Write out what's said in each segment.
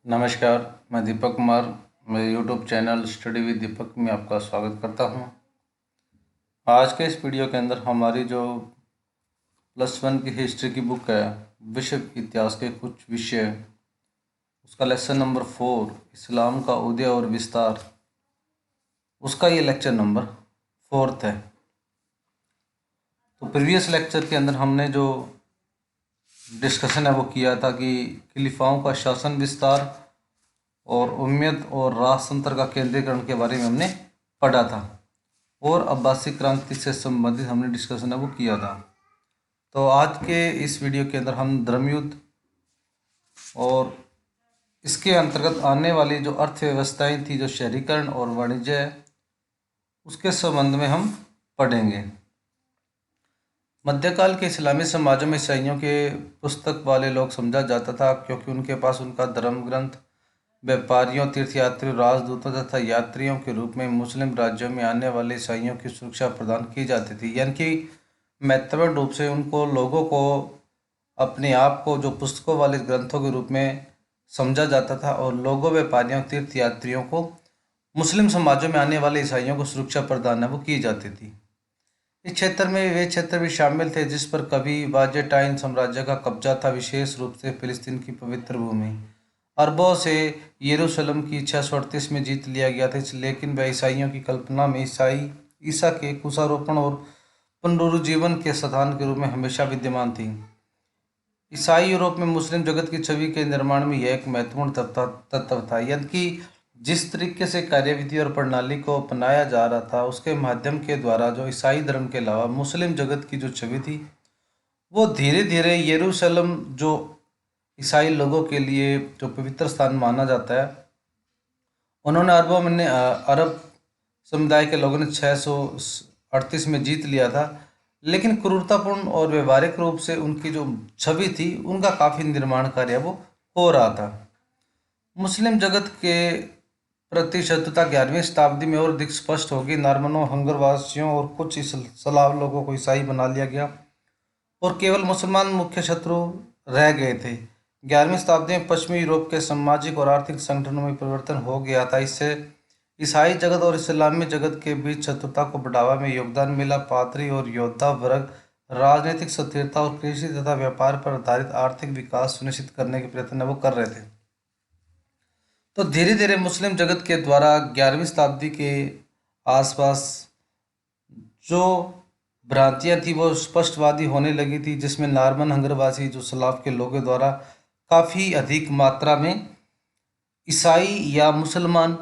नमस्कार। मैं दीपक कुमार मेरे यूट्यूब चैनल स्टडी विद दीपक में आपका स्वागत करता हूं। आज के इस वीडियो के अंदर हमारी जो +1 की हिस्ट्री की बुक है, विश्व इतिहास के कुछ विषय, उसका लेसन नंबर 4 इस्लाम का उदय और विस्तार, उसका ये लेक्चर नंबर 4 है। तो प्रीवियस लेक्चर के अंदर हमने जो डिस्कशन है वो किया था कि खलीफाओं का शासन विस्तार और उम्मत और राजतंत्र का केंद्रीकरण के बारे में हमने पढ़ा था, और अब्बासी क्रांति से संबंधित हमने डिस्कशन है वो किया था। तो आज के इस वीडियो के अंदर हम धर्मयुद्ध और इसके अंतर्गत आने वाली जो अर्थव्यवस्थाएं थी, जो शहरीकरण और वाणिज्य है, उसके संबंध में हम पढ़ेंगे। मध्यकाल के इस्लामी समाजों में ईसाइयों के पुस्तक वाले लोग समझा जाता था, क्योंकि उनके पास उनका धर्म ग्रंथ व्यापारियों, तीर्थयात्रियों, राजदूतों तथा यात्रियों के रूप में मुस्लिम राज्यों में आने वाले ईसाइयों की सुरक्षा प्रदान की जाती थी। यानी कि महत्वपूर्ण रूप से उनको लोगों को अपने आप को जो पुस्तकों वाले ग्रंथों के रूप में समझा जाता था, और लोगों, व्यापारियों, तीर्थयात्रियों को, मुस्लिम समाजों में आने वाले ईसाइयों को सुरक्षा प्रदान है वो की जाती थी। इस क्षेत्र में वे क्षेत्र भी शामिल थे जिस पर कभी बाजेटाइन साम्राज्य का कब्जा था, विशेष रूप से फिलिस्तीन की पवित्र भूमि। अरबों से यरूशलेम की 638 में जीत लिया गया था, लेकिन वह ईसाइयों की कल्पना में ईसा के कुशारोपण और पुनरुज्जीवन के स्थान के रूप में हमेशा विद्यमान थी। ईसाई यूरोप में मुस्लिम जगत की छवि के निर्माण में यह एक महत्वपूर्ण तत्व था। यानी कि जिस तरीके से कार्यविधि और प्रणाली को अपनाया जा रहा था, उसके माध्यम के द्वारा जो ईसाई धर्म के अलावा मुस्लिम जगत की जो छवि थी, वो धीरे धीरे यरूशलेम, जो ईसाई लोगों के लिए जो पवित्र स्थान माना जाता है, उन्होंने अरब समुदाय के लोगों ने 638 में जीत लिया था। लेकिन क्रूरतापूर्ण और व्यवहारिक रूप से उनकी जो छवि थी, उनका काफ़ी निर्माण कार्य वो हो रहा था। मुस्लिम जगत के प्रति शत्रुता 11वीं शताब्दी में और अधिक स्पष्ट होगी। नॉर्मनों, हंगरवासियों और कुछ स्लाव लोगों को ईसाई बना लिया गया, और केवल मुसलमान मुख्य शत्रु रह गए थे। 11वीं शताब्दी में पश्चिमी यूरोप के सामाजिक और आर्थिक संगठनों में परिवर्तन हो गया था। इससे ईसाई जगत और इस्लामी जगत के बीच शत्रुता को बढ़ावा में योगदान मिला। पादरी और योद्धा वर्ग राजनीतिक स्थिरता और कृषि तथा व्यापार पर आधारित आर्थिक विकास सुनिश्चित करने के प्रयत्न वो कर रहे थे। तो धीरे धीरे मुस्लिम जगत के द्वारा 11वीं शताब्दी के आसपास जो भ्रांतियां थी वो स्पष्टवादी होने लगी थी, जिसमें नॉर्मन हंगरवासी, जो सलाफ के लोगों द्वारा काफ़ी अधिक मात्रा में ईसाई या मुसलमान,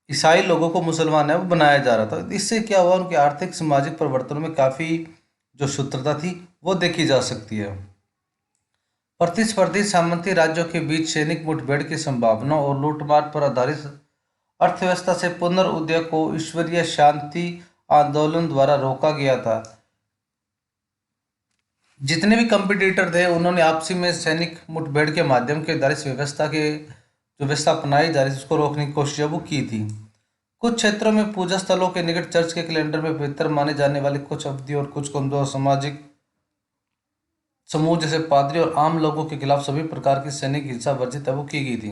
ईसाई लोगों को मुसलमान है वो बनाया जा रहा था। इससे क्या हुआ, उनके आर्थिक सामाजिक परिवर्तनों में काफ़ी जो सूत्रता थी वो देखी जा सकती है। प्रतिस्पर्धी सामंती राज्यों के बीच सैनिक मुठभेड़ की संभावना और लूटमार पर आधारित अर्थव्यवस्था से पुनरुदय को ईश्वरीय शांति आंदोलन द्वारा रोका गया था। जितने भी कंपटीटर थे, उन्होंने आपसी में सैनिक मुठभेड़ के माध्यम के द्वारा इस व्यवस्था के जो व्यवस्था अपनाई जा रही थी उसको रोकने की कोशिश वो की थी। कुछ क्षेत्रों में पूजा स्थलों के निकट चर्च के कैलेंडर में पवित्र माने जाने वाले कुछ अवधि और कुछ कमजोर सामाजिक समूह जैसे पादरी और आम लोगों के खिलाफ सभी प्रकार की सैनिक हिंसा वर्जित वो की गई थी।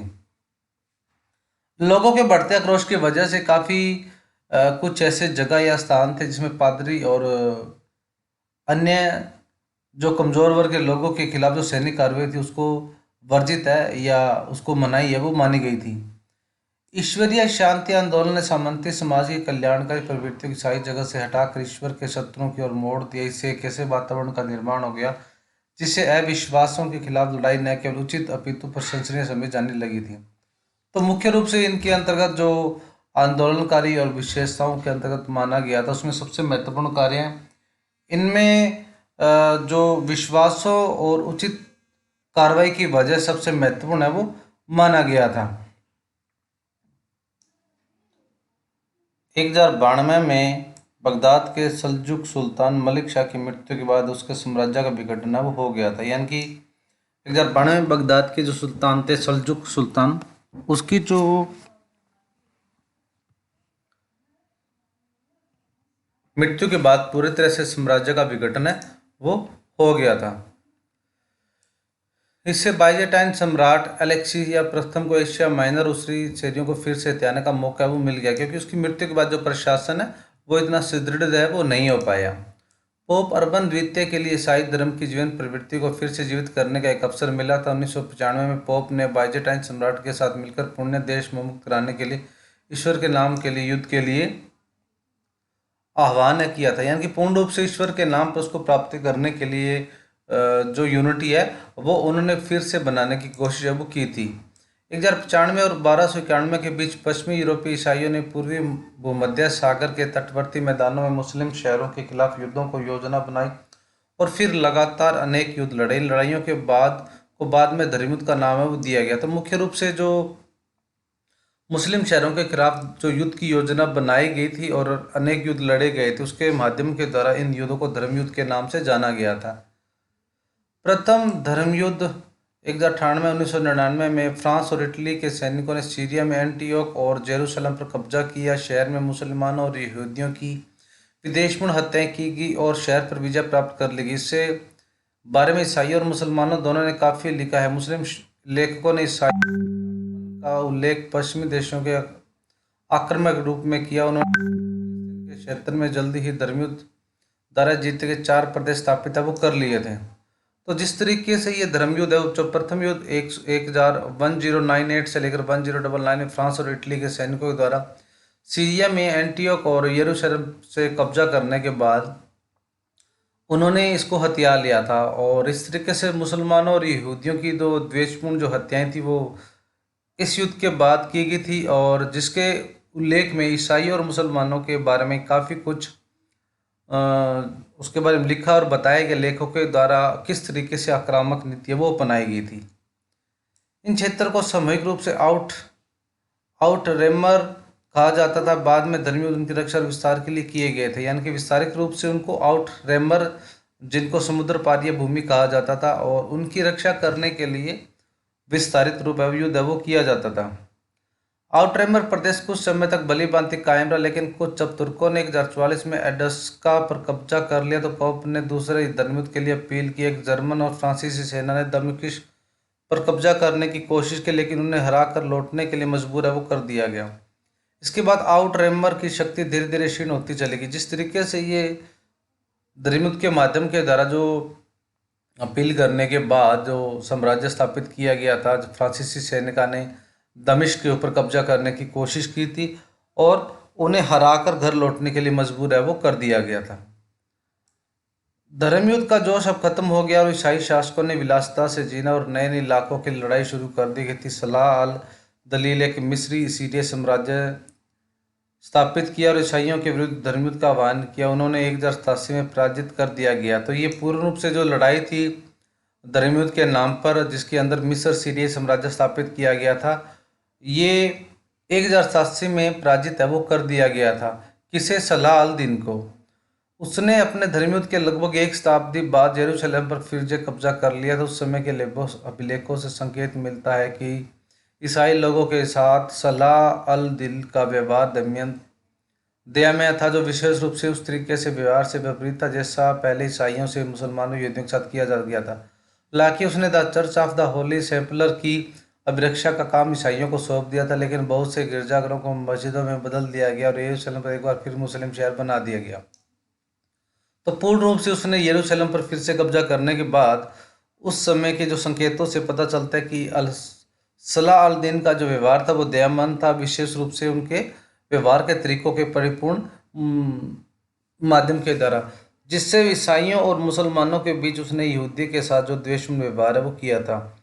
लोगों के बढ़ते आक्रोश की वजह से काफ़ी कुछ ऐसे जगह या स्थान थे जिसमें पादरी और अन्य जो कमज़ोर वर्ग के लोगों के खिलाफ जो सैनिक कार्रवाई थी उसको वर्जित है या उसको मनाही है वो मानी गई थी। ईश्वरीय शांति आंदोलन ने सामंती समाज की कल्याणकारी प्रवृत्तियों की सारी जगह से हटाकर ईश्वर के शत्रुओं की ओर मोड़ दिया। इससे एक ऐसे वातावरण का निर्माण हो गया जिससे अविश्वासों के खिलाफ लड़ाई न केवल उचित अपितु प्रशंसनीय समझी जाने लगी थी। तो मुख्य रूप से इनके अंतर्गत जो आंदोलनकारी और विशेषताओं के अंतर्गत माना गया था, उसमें सबसे महत्वपूर्ण कार्य हैं। इनमें जो विश्वासों और उचित कार्रवाई की वजह सबसे महत्वपूर्ण है वो माना गया था। 1092 में बगदाद के सल्जुक सुल्तान मलिक शाह की मृत्यु के बाद उसके साम्राज्य का विघटन वो हो गया था। यानी कि 1092 में बगदाद के जो सुल्तान थे, सल्जुक सुल्तान, उसकी जो मृत्यु के बाद पूरी तरह से साम्राज्य का विघटन है वो हो गया था। इससे बाइजेंटाइन सम्राट अलेक्सी या प्रथम को एशिया माइनर उसरी शहरियों को फिर से हथियाने का मौका वो मिल गया, क्योंकि उसकी मृत्यु के बाद जो प्रशासन है वो इतना सुदृढ़ है, वो नहीं हो पाया। पोप अर्बन द्वितीय के लिए ईसाई धर्म की जीवन प्रवृत्ति को फिर से जीवित करने का एक अवसर मिला था। 1995 में पोप ने बाइजेंटाइन सम्राट के साथ मिलकर पुण्य देश में मुक्त कराने के लिए ईश्वर के नाम के लिए युद्ध के लिए आह्वान किया था, यानी कि पूर्ण रूप से ईश्वर के नाम पर उसको प्राप्ति करने के लिए जो यूनिटी है वो उन्होंने फिर से बनाने की कोशिश अब की थी। 1095 और 1291 के बीच पश्चिमी यूरोपीय ईसाइयों ने पूर्वी भूमध्य सागर के तटवर्ती मैदानों में मुस्लिम शहरों के खिलाफ युद्धों को योजना बनाई और फिर लगातार अनेक युद्ध लड़े। इन लड़ाइयों के बाद में धर्म युद्ध का नाम है वो दिया गया। तो मुख्य रूप से जो मुस्लिम शहरों के खिलाफ जो युद्ध की योजना बनाई गई थी और अनेक युद्ध लड़े गए थे, उसके माध्यम के द्वारा इन युद्धों को धर्म युद्ध के नाम से जाना गया था। प्रथम धर्म युद्ध 1998 में फ्रांस और इटली के सैनिकों ने सीरिया में एंटियोक और जेरूसलम पर कब्जा किया। शहर में मुसलमानों और यहूदियों की विदेशपूर्ण हत्याएं की गई और शहर पर विजय प्राप्त कर ली गई। इससे बारे में ईसाइयों और मुसलमानों दोनों ने काफ़ी लिखा है। मुस्लिम लेखकों ने ईसाई का उल्लेख पश्चिमी देशों के आक्रमण के रूप में किया। उन्होंने के क्षेत्र में जल्दी ही धर्मयुद्ध द्वारा जीते के 4 प्रदेश स्थापित है वो कर लिए थे। तो जिस तरीके से ये धर्मयुद्ध है, जो प्रथम युद्ध 1098 से लेकर 1099 में फ्रांस और इटली के सैनिकों के द्वारा सीरिया में एंटियोक और यरूशलेम से कब्जा करने के बाद उन्होंने इसको हथिया लिया था। और इस तरीके से मुसलमानों और यहूदियों की जो द्वेषपूर्ण जो हत्याएं थी वो इस युद्ध के बाद की गई थी, और जिसके उल्लेख में ईसाई और मुसलमानों के बारे में काफ़ी कुछ अ, उसके बारे में लिखा और बताया गया लेखकों के द्वारा किस तरीके से आक्रामक नीति वो अपनाई गई थी। इन क्षेत्र को सामूहिक रूप से आउटरेमर कहा जाता था। बाद में धर्मी उनकी रक्षा और विस्तार के लिए किए गए थे, यानी कि विस्तारित रूप से उनको आउटरेमर, जिनको समुद्र पारीय भूमि कहा जाता था, और उनकी रक्षा करने के लिए विस्तारित रूप युद्ध वो किया जाता था। आउटरेमर प्रदेश कुछ समय तक भली भांति कायम रहा, लेकिन कुछ जब तुर्कों ने 1044 में एडस्का पर कब्जा कर लिया तो पोप ने दूसरे धर्मयुद्ध के लिए अपील की। एक जर्मन और फ्रांसीसी सेना ने दमिश्क पर कब्जा करने की कोशिश की, लेकिन उन्हें हरा कर लौटने के लिए मजबूर है वो कर दिया गया। इसके बाद आउटरेमर की शक्ति धीरे धीरे क्षीण होती चली गई। जिस तरीके से ये धर्मयुद्ध के माध्यम के द्वारा जो अपील करने के बाद जो साम्राज्य स्थापित किया गया था, फ्रांसीसी सैनिका ने दमिश्क के ऊपर कब्जा करने की कोशिश की थी और उन्हें हराकर घर लौटने के लिए मजबूर है वो कर दिया गया था। धर्मयुद्ध का जोश अब खत्म हो गया और ईसाई शासकों ने विलासिता से जीना और नए नए इलाकों की लड़ाई शुरू कर दी गई थी। सलाह अल दलील एक मिस्री सीरिया साम्राज्य स्थापित किया और ईसाइयों के विरुद्ध धर्मयुद्ध का आह्वान किया। उन्होंने 1087 में पराजित कर दिया गया। तो ये पूर्ण रूप से जो लड़ाई थी धर्मयुद्ध के नाम पर, जिसके अंदर मिस्र सीरिया साम्राज्य स्थापित किया गया था, ये 1087 में पराजित है वो कर दिया गया था। किसे? सलाह अल दीन को। उसने अपने धर्मयुद्ध के लगभग एक शताब्दी बाद यरूशलेम पर फिर से कब्जा कर लिया था। उस समय के अभिलेखों से संकेत मिलता है कि ईसाई लोगों के साथ सलाह अल दिल का व्यवहार दयामय था, जो विशेष रूप से उस तरीके से व्यवहार से विपरीत था जैसा पहले ईसाइयों से मुसलमानों यहूदियों के साथ किया जा गया था। हालांकि उसने the Church of the Holy Sepulchre की अभिरक्षा का काम ईसाइयों को सौंप दिया था, लेकिन बहुत से गिरजाघरों को मस्जिदों में बदल दिया गया और यरूशलेम पर एक बार फिर मुस्लिम शहर बना दिया गया। तो पूर्ण रूप से उसने यरूशलेम पर फिर से कब्जा करने के बाद उस समय के जो संकेतों से पता चलता है कि अल सलाह अल दीन का जो व्यवहार था वो दयामन था, विशेष रूप से उनके व्यवहार के तरीकों के परिपूर्ण माध्यम के द्वारा, जिससे ईसाइयों और मुसलमानों के बीच उसने यहूदी के साथ जो द्वेषपूर्ण व्यवहार है वो किया था।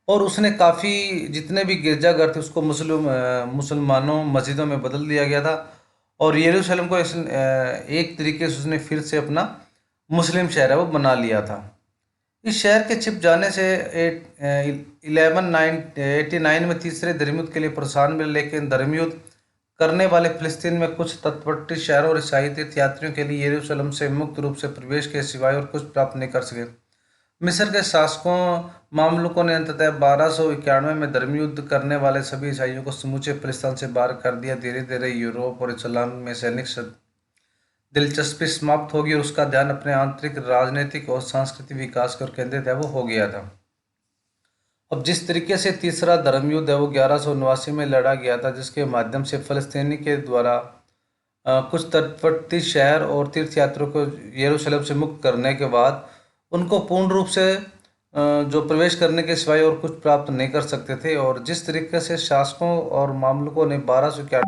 और उसने काफ़ी जितने भी गिरजाघर थे उसको मुसलमानों मस्जिदों में बदल दिया गया था और यरूशलेम को एक तरीके से उसने फिर से अपना मुस्लिम शहर है वो बना लिया था। इस शहर के छिप जाने से 1189 में तीसरे धर्मयुद्ध के लिए प्रोत्साहन मिला, लेकिन धर्मयुद्ध करने वाले फिलिस्तीन में कुछ तटवर्ती शहरों और ईसाई तीर्थयात्रियों के लिए यरूशलेम से मुक्त रूप से प्रवेश के सिवाय और कुछ प्राप्त नहीं कर सके। मिस्र के शासकों मामलुकों ने अंततः 1291 में धर्मयुद्ध करने वाले सभी ईसाइयों को समूचे फिलिस्तीन से बाहर कर दिया। धीरे धीरे यूरोप और इस्लाम में सैनिक दिलचस्पी समाप्त होगी और उसका ध्यान अपने आंतरिक राजनीतिक और सांस्कृतिक विकास पर केंद्रित है वो हो गया था। अब जिस तरीके से तीसरा धर्म युद्ध है वो 1189 में लड़ा गया था, जिसके माध्यम से फ़लस्तीनी के द्वारा कुछ तटवर्ती शहर और तीर्थयात्रियों को यरूशलेम से मुक्त करने के बाद उनको पूर्ण रूप से जो प्रवेश करने के सिवाय और कुछ प्राप्त नहीं कर सकते थे। और जिस तरीके से शासकों और मामलुकों ने 1291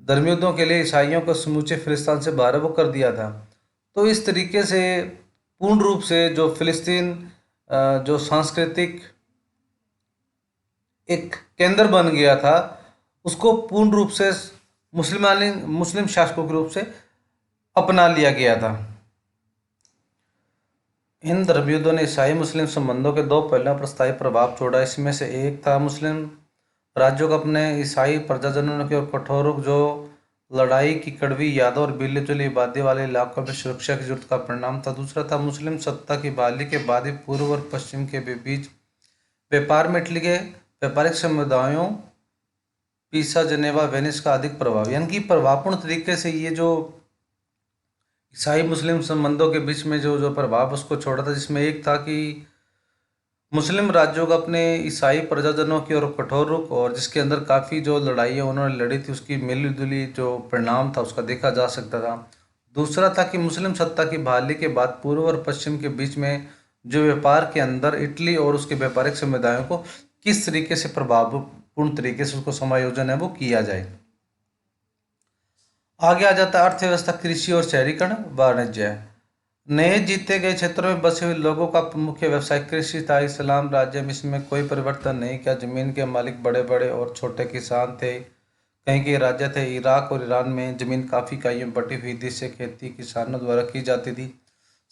धर्मयुद्धों के लिए ईसाइयों को समूचे फिलिस्तीन से बाहर वो कर दिया था, तो इस तरीके से पूर्ण रूप से जो फिलिस्तीन जो सांस्कृतिक एक केंद्र बन गया था, उसको पूर्ण रूप से मुस्लिम शासकों के रूप से अपना लिया गया था। इन धर्मयुद्धों ने ईसाई मुस्लिम संबंधों के दो पहलुओं पर स्थायी प्रभाव छोड़ा। इसमें से एक था मुस्लिम राज्यों को अपने ईसाई प्रजाजनों की ओर कठोर जो लड़ाई की कड़वी यादों और मिली जुली आबादी वाले इलाकों में सुरक्षा की जरूरत का परिणाम था। दूसरा था मुस्लिम सत्ता की बहाली के बाद ही पूर्व और पश्चिम के बीच व्यापार में इटली के व्यापारिक समुदायों पीसा, जनेवा, वेनिस का अधिक प्रभाव, यानी कि प्रभावपूर्ण तरीके से ये जो ईसाई मुस्लिम संबंधों के बीच में जो जो प्रभाव उसको छोड़ा था, जिसमें एक था कि मुस्लिम राज्यों का अपने ईसाई प्रजाजनों की ओर कठोर रुख, और जिसके अंदर काफ़ी जो लड़ाइयाँ उन्होंने लड़ी थी उसकी मिली जुली जो परिणाम था उसका देखा जा सकता था। दूसरा था कि मुस्लिम सत्ता की बहाली के बाद पूर्व और पश्चिम के बीच में जो व्यापार के अंदर इटली और उसके व्यापारिक समुदायों को किस तरीके से प्रभावपूर्ण तरीके से उसको समायोजन है वो किया जाए। आगे आ जाता है अर्थव्यवस्था, कृषि और शहरीकरण, वाणिज्य। नए जीते गए क्षेत्रों में बसे हुए लोगों का मुख्य व्यवसाय कृषि था। इस्लाम राज्य में इसमें कोई परिवर्तन नहीं किया। जमीन के मालिक बड़े बड़े और छोटे किसान थे। कहीं के राज्य थे इराक और ईरान में जमीन काफ़ी इकाइयों में बटी हुई थी, जिससे खेती किसानों द्वारा की जाती थी।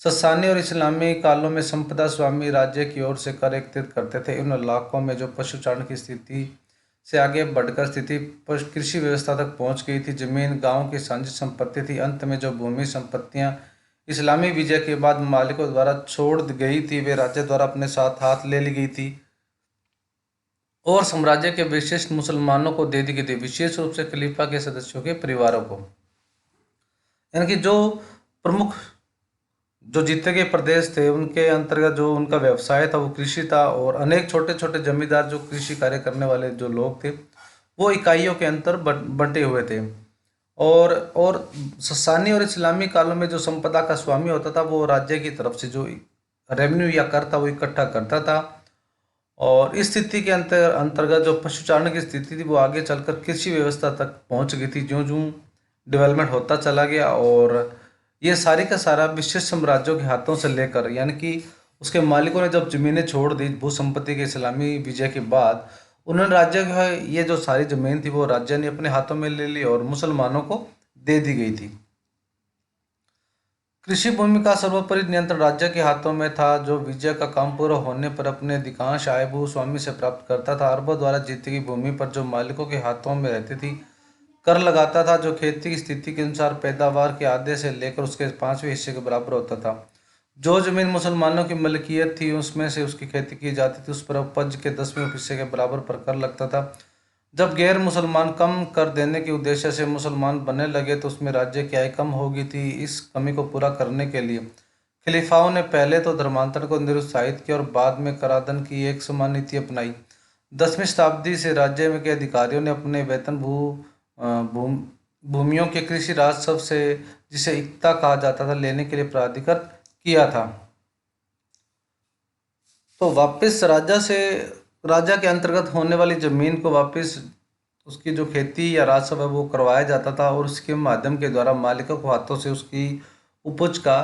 ससानी और इस्लामी कालों में संपदा स्वामी राज्य की ओर से कर एकत्रित करते थे। इन इलाकों में जो पशुचारण की स्थिति से आगे बढ़कर स्थिति कृषि व्यवस्था तक पहुंच गई थी। जमीन गांव की साझी संपत्ति थी। अंत में जो भूमि संपत्तियां इस्लामी विजय के बाद मालिकों द्वारा छोड़ गई थी, वे राज्य द्वारा अपने साथ हाथ ले ली गई थी और साम्राज्य के विशिष्ट मुसलमानों को दे दी गई थी, विशेष रूप से खलीफा के सदस्यों के परिवारों को। यानी कि जो प्रमुख जो जीते गए प्रदेश थे उनके अंतर्गत जो उनका व्यवसाय था वो कृषि था, और अनेक छोटे छोटे जमींदार जो कृषि कार्य करने वाले जो लोग थे वो इकाइयों के अंतर बंटे हुए थे। और ससानी और इस्लामी कालों में जो संपदा का स्वामी होता था वो राज्य की तरफ से जो रेवेन्यू या कर था वो इकट्ठा करता था। और इस स्थिति के अंतर्गत जो पशुचारण की स्थिति थी वो आगे चलकर कृषि व्यवस्था तक पहुंच गई थी, ज्यों ज्यों डेवलपमेंट होता चला गया। और ये सारी का सारा विशेष साम्राज्यों के हाथों से लेकर, यानी कि उसके मालिकों ने जब जमीनें छोड़ दी भू संपत्ति के इस्लामी विजय के बाद, उन्होंने राज्य का ये जो सारी जमीन थी वो राज्य ने अपने हाथों में ले ली और मुसलमानों को दे दी गई थी। कृषि भूमि का सर्वोपरि नियंत्रण राज्य के हाथों में था, जो विजय का काम पूरा होने पर अपने अधिकांश आय भू स्वामी से प्राप्त करता था। अरबों द्वारा जीती गई भूमि पर जो मालिकों के हाथों में रहती थी कर लगाता था, जो खेती की स्थिति के अनुसार पैदावार के आधे से लेकर उसके 5वें हिस्से के बराबर होता था। जो जमीन मुसलमानों की मलकियत थी उसमें से उसकी खेती की जाती थी, उस पर उपज के 10वें हिस्से के बराबर पर कर लगता था। जब गैर मुसलमान कम कर देने के उद्देश्य से मुसलमान बनने लगे तो उसमें राज्य की आय कम हो गई थी। इस कमी को पूरा करने के लिए खलीफाओं ने पहले तो धर्मांतरण को निरुत्साहित किया और बाद में कराधान की एक समान नीति अपनाई। 10वीं शताब्दी से राज्य में के अधिकारियों ने अपने वेतन भूमियों के कृषि राजस्व से, जिसे इक्ता कहा जाता था, लेने के लिए प्राधिकृत किया था। तो वापस राजा के अंतर्गत होने वाली जमीन को वापस उसकी जो खेती या राजस्व है वो करवाया जाता था, और उसके माध्यम के द्वारा मालिकों को हाथों से उसकी उपज का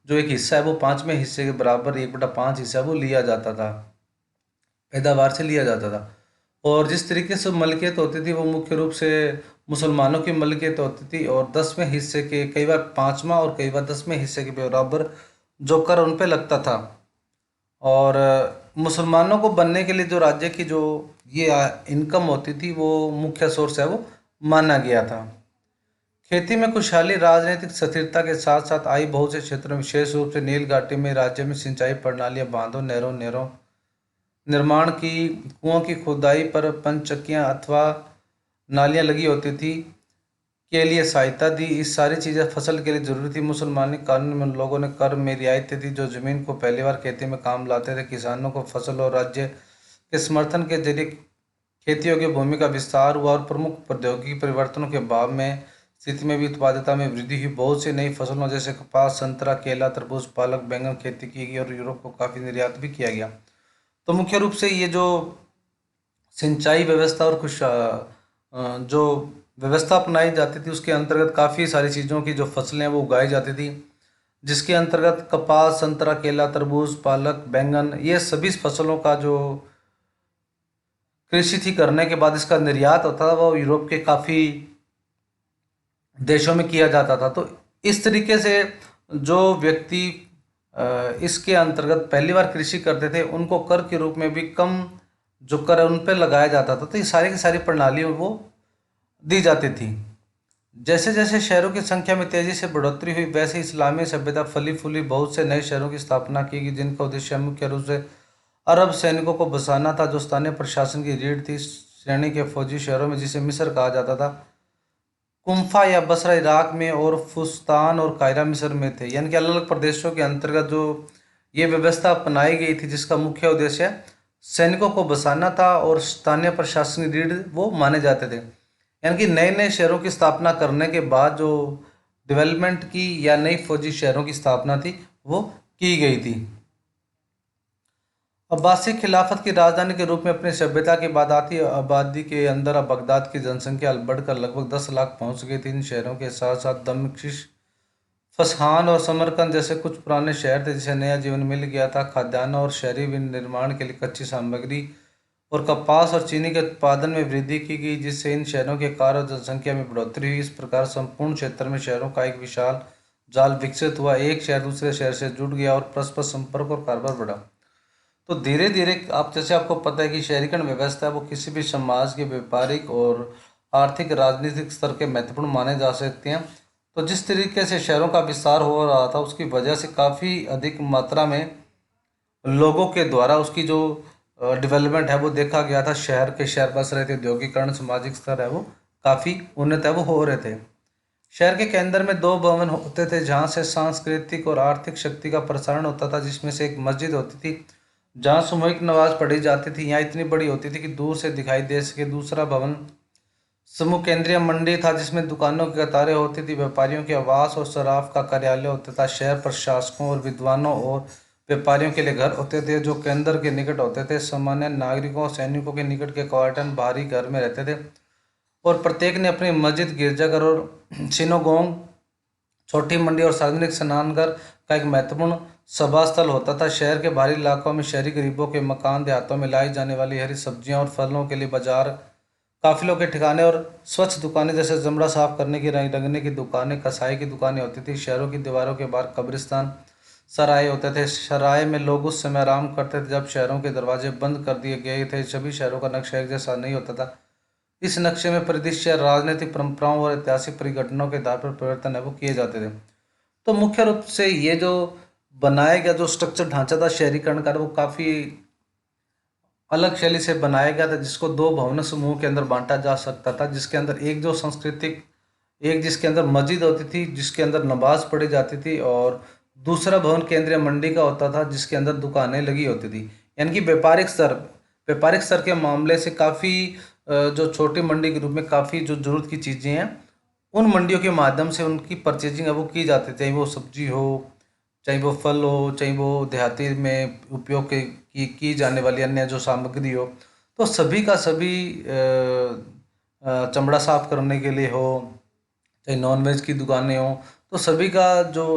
जो एक हिस्सा है वो 5वें हिस्से के बराबर 1/5 हिस्सा वो लिया जाता था, पैदावार से लिया जाता था। और जिस तरीके से मलकियत होती थी वो मुख्य रूप से मुसलमानों की मलकियत होती थी, और 10वें हिस्से के कई बार 5वां और कई बार 10वें हिस्से के बराबर जो कर उन पे लगता था। और मुसलमानों को बनने के लिए जो राज्य की जो ये इनकम होती थी वो मुख्य सोर्स है वो माना गया था। खेती में खुशहाली राजनीतिक स्थिरता के साथ साथ आई बहुत से क्षेत्रों में, विशेष रूप से नील घाटी में राज्य में सिंचाई प्रणालियां, बांधों, नहरों निर्माण की, कुओं की खुदाई पर पंचक्कियां अथवा नालियां लगी होती थी के लिए सहायता दी। इस सारी चीज़ें फसल के लिए जरूरी थी। मुसलमानी कानून में उन लोगों ने कर में रियायतें दी जो जमीन को पहली बार खेती में काम लाते थे। किसानों को फसल और राज्य के समर्थन के जरिए खेती योग्य भूमि का विस्तार हुआ और प्रमुख प्रौद्योगिकी परिवर्तनों के भाव में स्थिति में भी उत्पादकता में वृद्धि हुई। बहुत सी नई फसलों जैसे कपास, संतरा, केला, तरबूज, पालक, बैंगन खेती की गई और यूरोप को काफ़ी निर्यात भी किया गया। तो मुख्य रूप से ये जो सिंचाई व्यवस्था और कुछ जो व्यवस्था अपनाई जाती थी उसके अंतर्गत काफ़ी सारी चीज़ों की जो फसलें वो उगाई जाती थी, जिसके अंतर्गत कपास, संतरा, केला, तरबूज, पालक, बैंगन, ये सभी फसलों का जो कृषि थी करने के बाद इसका निर्यात होता था वो यूरोप के काफ़ी देशों में किया जाता था। तो इस तरीके से जो व्यक्ति इसके अंतर्गत पहली बार कृषि करते थे उनको कर के रूप में भी कम जो कर है उन पर लगाया जाता था। तो ये सारी की सारी प्रणाली वो दी जाती थी। जैसे जैसे शहरों की संख्या में तेजी से बढ़ोतरी हुई वैसे इस्लामी सभ्यता फली फूली। बहुत से नए शहरों की स्थापना की गई जिनका उद्देश्य मुख्य रूप से अरब सैनिकों को बसाना था जो स्थानीय प्रशासन की रीढ़ थी। श्रेणी के फौजी शहरों में जिसे मिस्र कहा जाता था, कुम्फा या बसरा इराक में और फुस्तान और कायरा मिस्र में थे। यानी कि अलग अलग प्रदेशों के अंतर्गत जो ये व्यवस्था अपनाई गई थी जिसका मुख्य उद्देश्य सैनिकों को बसाना था और स्थानीय प्रशासनिक रीढ़ वो माने जाते थे। यानी कि नए नए शहरों की स्थापना करने के बाद जो डेवलपमेंट की या नई फौजी शहरों की स्थापना थी वो की गई थी। अब्बासी खिलाफत की राजधानी के रूप में अपनी सभ्यता की बादाती आबादी के अंदर अब बगदाद की जनसंख्या बढ़कर लगभग 10 लाख पहुंच गई थी। इन शहरों के साथ साथ दमिश्क, फसहान और समरकंद जैसे कुछ पुराने शहर थे जिसे नया जीवन मिल गया था। खाद्यान्न और शहरी निर्माण के लिए कच्ची सामग्री और कपास और चीनी के उत्पादन में वृद्धि की गई जिससे इन शहरों के कार्य और जनसंख्या में बढ़ोतरी हुई। इस प्रकार संपूर्ण क्षेत्र में शहरों का एक विशाल जाल विकसित हुआ। एक शहर दूसरे शहर से जुड़ गया और परस्पर संपर्क और कारोबार बढ़ा। तो धीरे धीरे आप जैसे आपको पता है कि शहरीकरण व्यवस्था है वो किसी भी समाज के व्यापारिक और आर्थिक राजनीतिक स्तर के महत्वपूर्ण माने जा सकते हैं। तो जिस तरीके से शहरों का विस्तार हो रहा था उसकी वजह से काफ़ी अधिक मात्रा में लोगों के द्वारा उसकी जो डेवलपमेंट है वो देखा गया था। शहर के शहर बस रहे थे, औद्योगिकरण, सामाजिक स्तर है वो काफ़ी उन्नत है वो हो रहे थे। शहर के केंद्र में दो भवन होते थे जहाँ से सांस्कृतिक और आर्थिक शक्ति का प्रसारण होता था, जिसमें से एक मस्जिद होती थी जहाँ सामूहिक नमाज पढ़ी जाती थी। यहाँ इतनी बड़ी होती थी कि दूर से दिखाई दे सके। दूसरा भवन समूह केंद्रीय मंडी था जिसमें दुकानों की कतारें होती थी, व्यापारियों के आवास और सराफ का कार्यालय होता था। शहर प्रशासकों और विद्वानों और व्यापारियों के लिए घर होते थे जो केंद्र के निकट होते थे। सामान्य नागरिकों और सैनिकों के निकट के क्वार्टर बाहरी घर में रहते थे और प्रत्येक ने अपनी मस्जिद, गिरजाघर और सिनोगोग, छोटी मंडी और सार्वजनिक स्नानघर का एक महत्वपूर्ण सभा स्थल होता था। शहर के बाहरी इलाकों में शहरी गरीबों के मकान, देहातों में लाई जाने वाली हरी सब्जियां और फलों के लिए बाजार, काफिलों के ठिकाने और स्वच्छ दुकानें जैसे चमड़ा साफ करने की, रंग रंगने की दुकानें, कसाई की दुकानें होती थी। शहरों की दीवारों के बाहर कब्रिस्तान, सराय होते थे। सराय में लोग उस समय आराम करते थे जब शहरों के दरवाजे बंद कर दिए गए थे। सभी शहरों का नक्शा एक जैसा नहीं होता था। इस नक्शे में परिदृश्य, राजनीतिक परंपराओं और ऐतिहासिक परिघटनाओं के आधार पर परिवर्तन है वो किए जाते थे। तो मुख्य रूप से ये जो बनाया गया जो स्ट्रक्चर ढांचा था शहरीकरण का वो काफ़ी अलग शैली से बनाया गया था, जिसको दो भवन समूह के अंदर बांटा जा सकता था। जिसके अंदर एक जो सांस्कृतिक, एक जिसके अंदर मस्जिद होती थी जिसके अंदर नमाज पढ़ी जाती थी, और दूसरा भवन केंद्रीय मंडी का होता था जिसके अंदर दुकानें लगी होती थी। यानी कि व्यापारिक स्तर के मामले से काफ़ी जो छोटी मंडी के रूप में काफ़ी जो जरूरत की चीज़ें हैं उन मंडियों के माध्यम से उनकी परचेजिंग है वो की जाती थी। चाहे वो सब्जी हो, चाहे वो फल हो, चाहे वो देहाती में उपयोग की जाने वाली अन्य जो सामग्री हो, तो सभी का सभी चमड़ा साफ करने के लिए हो, चाहे नॉनवेज की दुकानें हो, तो सभी का जो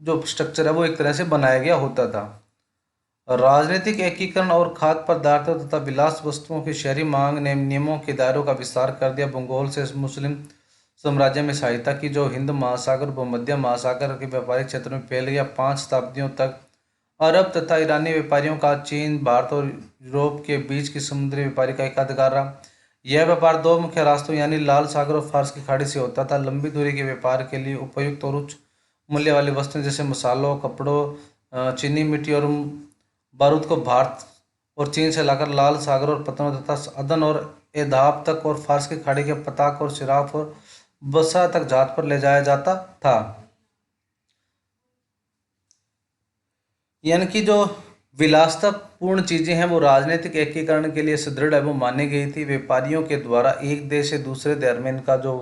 जो स्ट्रक्चर है वो एक तरह से बनाया गया होता था। राजनीतिक एकीकरण और खाद्य पदार्थों तथा विलास वस्तुओं की शहरी मांग ने नियमों के दायरों का विस्तार कर दिया। बंगाल से मुस्लिम साम्राज्य में सहायता की जो हिंद महासागर व मध्य महासागर के व्यापारिक क्षेत्र में फैल गया। 5 शताब्दियों तक अरब तथा ईरानी व्यापारियों का चीन, भारत और यूरोप के बीच की समुद्री व्यापारी का एकाधिकार रहा। यह व्यापार दो मुख्य रास्तों यानी लाल सागर और फारस की खाड़ी से होता था। लंबी दूरी के व्यापार के लिए उपयुक्त और उच्च मूल्य वाली वस्तुएं जैसे मसालों, कपड़ों, चीनी मिट्टी और बारूद को भारत और चीन से लाकर लाल सागर और पतनों तथा अदन और एधाब तक और फारस की खाड़ी के पताक और सिराफ और बसरा तक जहाज पर ले जाया जाता था। यानी कि जो विलासतापूर्ण चीजें हैं वो राजनीतिक एकीकरण के लिए सुदृढ़ एवं मानी गई थी। व्यापारियों के द्वारा एक देश से दूसरे देश में इनका जो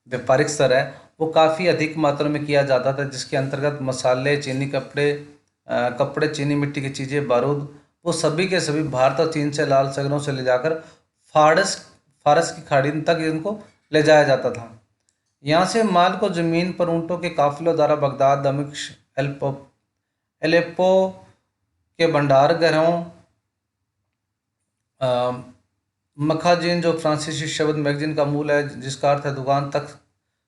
व्यापारिक स्तर है वो काफ़ी अधिक मात्रा में किया जाता था, जिसके अंतर्गत मसाले, चीनी, कपड़े, चीनी मिट्टी की चीज़ें, बारूद, वो सभी के सभी भारत और चीन से लाल सागरों से ले जाकर फारस फारस की खाड़ी तक इनको ले जाया जाता था। यहाँ से माल को जमीन पर ऊँटों के काफिलों द्वारा बगदाद, दमिश्क, एलेप्पो के भंडार गृहों, मखाजिन जो फ्रांसीसी शब्द मैगजीन का मूल है जिसका अर्थ है दुकान तक,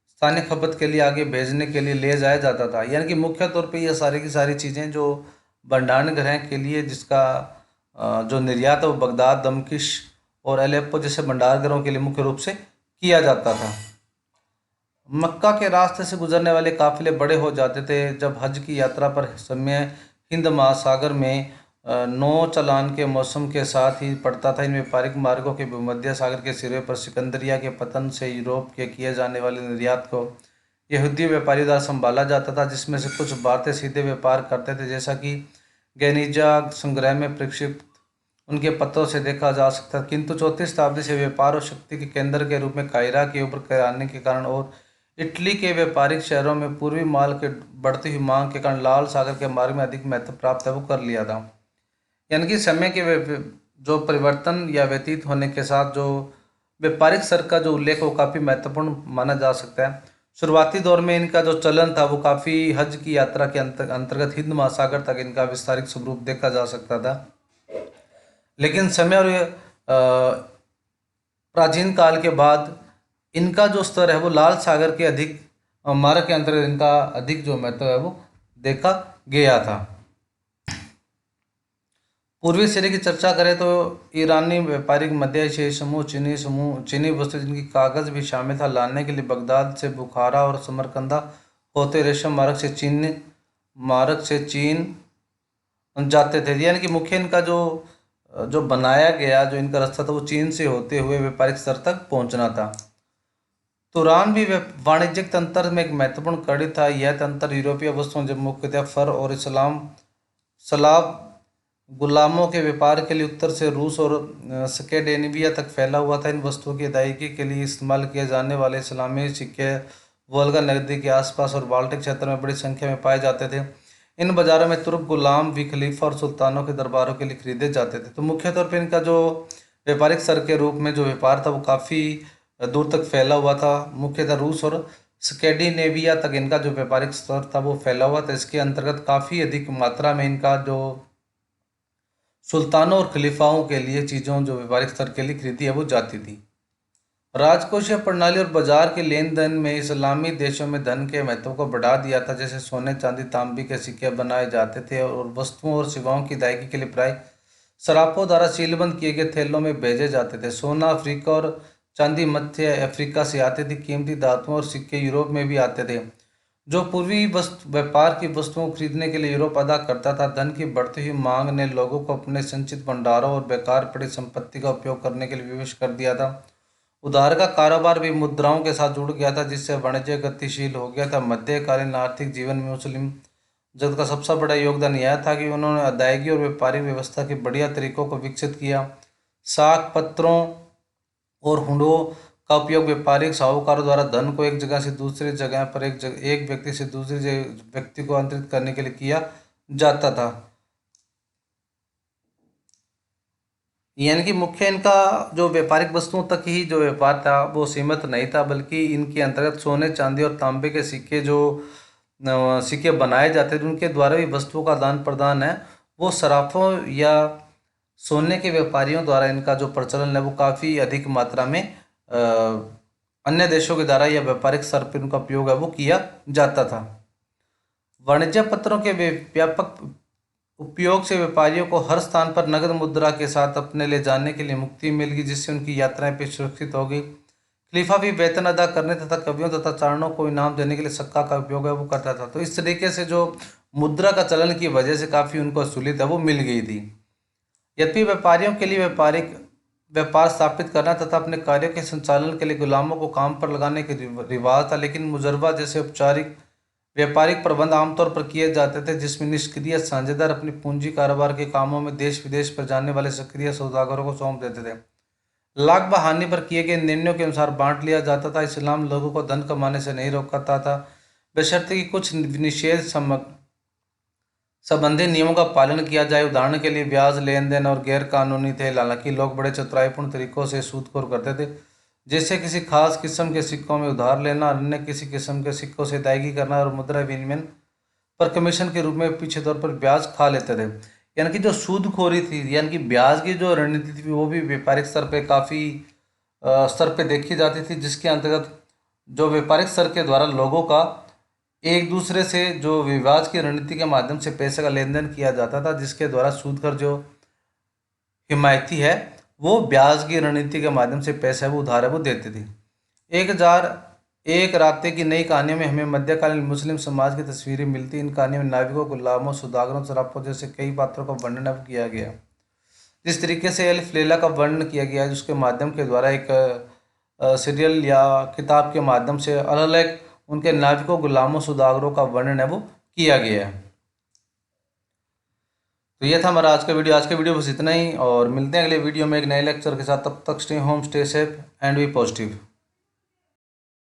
स्थानीय खपत के लिए आगे भेजने के लिए ले जाया जाता था। यानी कि मुख्य तौर पे ये सारी की सारी चीज़ें जो भंडारण गृह के लिए जिसका जो निर्यात है वो बगदाद, दमकिश और एलेप्पो जैसे भंडार गृहों के लिए मुख्य रूप से किया जाता था। मक्का के रास्ते से गुजरने वाले काफिले बड़े हो जाते थे जब हज की यात्रा पर समय हिंद महासागर में नौ चालान के मौसम के साथ ही पड़ता था। इन व्यापारिक मार्गों के भूमध्य सागर के सिरे पर सिकंदरिया के पतन से यूरोप के किए जाने वाले निर्यात को यहूदी व्यापारी द्वारा संभाला जाता था, जिसमें से कुछ भारतीय सीधे व्यापार करते थे, जैसा कि गैनीजा संग्रह में प्रक्षिप्त उनके पत्रों से देखा जा सकता है। किंतु 4वीं शताब्दी से व्यापार और शक्ति के केंद्र के रूप में कायरा के ऊपर आने के कारण और इटली के व्यापारिक शहरों में पूर्वी माल के बढ़ती हुई मांग के कारण लाल सागर के मार्ग में अधिक महत्व प्राप्त है वो कर लिया था। यानी कि समय के जो परिवर्तन या व्यतीत होने के साथ जो व्यापारिक स्तर का जो उल्लेख वो काफ़ी महत्वपूर्ण माना जा सकता है। शुरुआती दौर में इनका जो चलन था वो काफ़ी हज की यात्रा के अंतर्गत हिंद महासागर तक इनका विस्तारित स्वरूप देखा जा सकता था। लेकिन समय और प्राचीन काल के बाद इनका जो स्तर है वो लाल सागर के अधिक मार्ग के अंतर्गत इनका अधिक जो महत्व है वो देखा गया था। पूर्वी सिरे की चर्चा करें तो ईरानी व्यापारिक मध्य एशियाई समूह, चीनी वस्तु जिनकी कागज भी शामिल था, लाने के लिए बगदाद से बुखारा और समरकंदा होते रेशम मार्ग से चीन जाते थे। यानी कि मुख्य इनका जो जो बनाया गया जो इनका रास्ता था वो चीन से होते हुए व्यापारिक स्तर तक पहुंचना था। तुरान भी वाणिज्यिक तंत्र में एक महत्वपूर्ण कड़ी था। यह तंत्र यूरोपीय वस्तुओं जब मुख्यतः फर और सलाब गुलामों के व्यापार के लिए उत्तर से रूस और स्कैंडिनेविया तक फैला हुआ था। इन वस्तुओं की अदायगी के लिए इस्तेमाल किए जाने वाले इस्लामी सिक्के वोल्गा नदी के आसपास और बाल्टिक क्षेत्र में बड़ी संख्या में पाए जाते थे। इन बाज़ारों में तुर्क गुलाम भी खलीफा और सुल्तानों के दरबारों के लिए खरीदे जाते थे। तो मुख्य तौर पर इनका जो व्यापारिक स्तर के रूप में जो व्यापार था वो काफ़ी दूर तक फैला हुआ था। मुख्यतः रूस और स्कैंडिनेविया तक इनका जो व्यापारिक स्तर था वो फैला हुआ था। इसके अंतर्गत काफ़ी अधिक मात्रा में इनका जो सुल्तानों और खलीफाओं के लिए चीज़ों जो व्यापारिक स्तर के लिए खरीदी है वो जाती थी। राजकोषीय प्रणाली और बाजार के लेन देन में इस्लामी देशों में धन के महत्व को बढ़ा दिया था। जैसे सोने, चांदी, तांबे के सिक्के बनाए जाते थे और वस्तुओं और सेवाओं की अदायगी के लिए प्राय सराफों द्वारा सीलबंद किए गए थैलों में भेजे जाते थे। सोना अफ्रीका और चांदी मध्य अफ्रीका से आते थे। कीमती धातुओं और सिक्के यूरोप में भी आते थे, जो पूर्वी व्यापार की वस्तुओं को खरीदने के लिए यूरोप अदा करता था। धन की बढ़ती हुई मांग ने लोगों को अपने संचित भंडारों और बेकार पड़ी संपत्ति का उपयोग करने के लिए विवश कर दिया था। उधार का कारोबार भी मुद्राओं के साथ जुड़ गया था, जिससे वाणिज्य गतिशील हो गया था। मध्यकालीन आर्थिक जीवन में मुस्लिम जगत का सबसे बड़ा योगदान यह था कि उन्होंने अदायगी और व्यापारिक व्यवस्था के बढ़िया तरीकों को विकसित किया। साख पत्रों और हुंडों का उपयोग व्यापारिक साहूकारों द्वारा धन को एक जगह से दूसरी जगह पर एक व्यक्ति से दूसरे व्यक्ति को अंतरित करने के लिए किया जाता था। यानी कि मुख्य इनका जो व्यापारिक वस्तुओं तक ही जो व्यापार था वो सीमित नहीं था, बल्कि इनके अंतर्गत सोने, चांदी और तांबे के सिक्के जो सिक्के बनाए जाते थे उनके द्वारा भी वस्तुओं का आदान प्रदान है वो सराफों या सोने के व्यापारियों द्वारा इनका जो प्रचलन है वो काफ़ी अधिक मात्रा में अन्य देशों के द्वारा या व्यापारिक स्तर पर उनका उपयोग है वो किया जाता था। वाणिज्य पत्रों के व्यापक उपयोग से व्यापारियों को हर स्थान पर नगद मुद्रा के साथ अपने ले जाने के लिए मुक्ति मिल गई, जिससे उनकी यात्राएं भी सुरक्षित हो गई। खलीफा भी वेतन अदा करने तथा कवियों तथा चारणों को इनाम देने के लिए सिक्का का उपयोग है वो करता था। तो इस तरीके से जो मुद्रा का चलन की वजह से काफ़ी उनको सहूलियत है वो मिल गई थी। यद्यपि व्यापारियों के लिए व्यापारिक व्यापार स्थापित करना तथा अपने कार्यों के संचालन के लिए गुलामों को काम पर लगाने के रिवाज था, लेकिन मुजरबा जैसे औपचारिक व्यापारिक प्रबंध आमतौर पर किए जाते थे, जिसमें निष्क्रिय साझेदार अपनी पूंजी कारोबार के कामों में देश विदेश पर जाने वाले सक्रिय सौदागरों को सौंप देते थे। लाभ व हानि पर किए गए निर्णयों के अनुसार बांट लिया जाता था। इस्लाम लोगों को धन कमाने से नहीं रोकता था, बशर्ते कि कुछ निषेध संबंधी नियमों का पालन किया जाए। उदाहरण के लिए ब्याज लेन देन और गैर कानूनी थे। हालांकि लोग बड़े चतुराईपूर्ण तरीकों से सूदखोर करते थे, जैसे किसी खास किस्म के सिक्कों में उधार लेना, अन्य किसी किस्म के सिक्कों से अदायगी करना और मुद्रा विनिमय पर कमीशन के रूप में पीछे तौर पर ब्याज खा लेते थे। यानी कि जो सूदखोरी थी, यानी कि ब्याज की जो रणनीति थी, वो भी व्यापारिक स्तर पे काफ़ी स्तर पे देखी जाती थी, जिसके अंतर्गत जो व्यापारिक स्तर के द्वारा लोगों का एक दूसरे से जो विवाद की रणनीति के माध्यम से पैसे का लेन देन किया जाता था, जिसके द्वारा सूदखोर जो हिमायती है वो ब्याज की रणनीति के माध्यम से पैसा वो उधार है वो देती थी। 1001 रातें की नई कहानियों में हमें मध्यकालीन मुस्लिम समाज की तस्वीरें मिलती। इन कहानियों में नाविकों, गुलामों, सौदागरों, सराफों जैसे कई पात्रों का वर्णन अब किया गया। जिस तरीके से अलिफ लैला का वर्णन किया गया है, जिसके माध्यम के द्वारा एक सीरियल या किताब के माध्यम से अलग अलग उनके नाविकों, गुलामों, सौदागरों का वर्णन है वो किया गया है। तो ये था हमारा आज का वीडियो। आज का वीडियो बस इतना ही, और मिलते हैं अगले वीडियो में एक नए लेक्चर के साथ। तब तक stay home, stay safe and be positive.